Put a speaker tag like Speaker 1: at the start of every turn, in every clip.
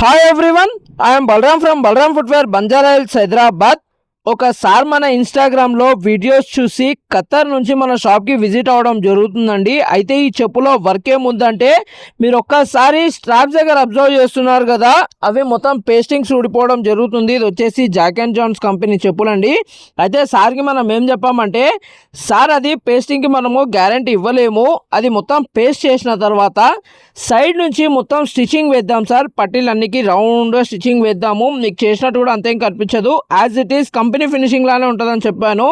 Speaker 1: Hi everyone, I'm Balaram from Balaram footwear, Banjara Hills, Hyderabad. ఒకసారి మన ఇన్స్టాగ్రామ్లో వీడియోస్ చూసి ఖత్తర్ నుంచి మన షాప్కి విజిట్ అవ్వడం జరుగుతుందండి. అయితే ఈ చెప్పులో వర్క్ ఏముందంటే, మీరు ఒక్కసారి స్ట్రాప్స్ దగ్గర అబ్జర్వ్ చేస్తున్నారు కదా, అవి మొత్తం పేస్టింగ్స్ ఊడిపోవడం జరుగుతుంది. ఇది వచ్చేసి జాక్ అండ్ జాన్స్ కంపెనీ చెప్పులండి. అయితే సార్కి మనం ఏం చెప్పామంటే, సార్ అది పేస్టింగ్కి మనము గ్యారంటీ ఇవ్వలేము, అది మొత్తం పేస్ట్ చేసిన తర్వాత సైడ్ నుంచి మొత్తం స్టిచ్చింగ్ వేద్దాం సార్, పట్టీలన్నికి రౌండ్ స్టిచ్చింగ్ వేద్దాము, మీకు చేసినట్టు కూడా అంతేం కనిపించదు, as it is company finishing లానే ఉంటుందని చెప్పాను.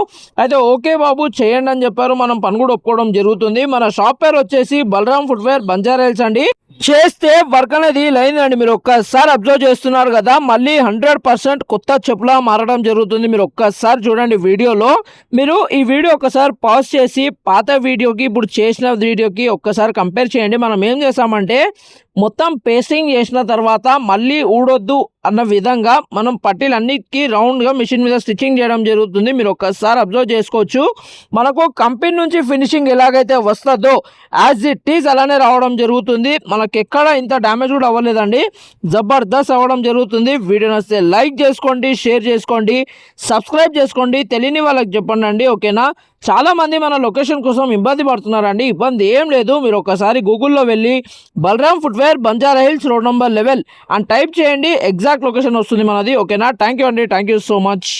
Speaker 1: అయితే ఓకే బాబు చేయండి అని చెప్పారు. మనం పని కూడా ఒప్పుకోవడం జరుగుతుంది. మన షాప్ పేరు వచ్చేసి బలరామ్ ఫుట్వేర్, బంజారా హిల్స్ అండి. చేస్తే వర్క్ అనేది లైన్ అండి, మీరు ఒక్కసారి అబ్జర్వ్ చేస్తున్నారు కదా, మళ్ళీ 100% కొత్త చెప్పులా మారడం జరుగుతుంది. మీరు ఒక్కసారి చూడండి వీడియోలో. మీరు ఈ వీడియో ఒకసారి పాజ్ చేసి పాత వీడియోకి ఇప్పుడు చేసిన వీడియోకి ఒక్కసారి కంపేర్ చేయండి. మనం ఏం చేసామంటే, మొత్తం పేస్టింగ్ చేసిన తర్వాత మళ్ళీ ఊడొద్దు అన్న విధంగా మనం పట్టీలన్నిటికీ రౌండ్గా మిషన్ మీద స్టిచ్చింగ్ చేయడం జరుగుతుంది. మీరు ఒక్కసారి అబ్జర్వ్ చేసుకోవచ్చు. మనకు కంపెనీ నుంచి ఫినిషింగ్ ఎలాగైతే వస్తుందో యాజ్ ఇట్ ఈజ్ అలానే రావడం జరుగుతుంది. మనకి ఎక్కడ ఇంత డ్యామేజ్ కూడా అవ్వలేదండి, జబర్దస్త్ అవ్వడం జరుగుతుంది. వీడియో నచ్చితే లైక్ చేసుకోండి, షేర్ చేసుకోండి, సబ్స్క్రైబ్ చేసుకోండి, తెలియని వాళ్ళకి చెప్పండి అండి, ఓకేనా. చాలామంది మన లొకేషన్ కోసం ఇబ్బంది పడుతున్నారండి. ఇబ్బంది ఏం లేదు, మీరు ఒకసారి గూగుల్లో వెళ్ళి Balaram footwear, Banjara Hills, road number 11 అని టైప్ చేయండి, ఎగ్జాక్ట్ లొకేషన్ వస్తుంది మనది, ఓకేనా. థ్యాంక్ యూ అండి, థ్యాంక్ యూ సో మచ్.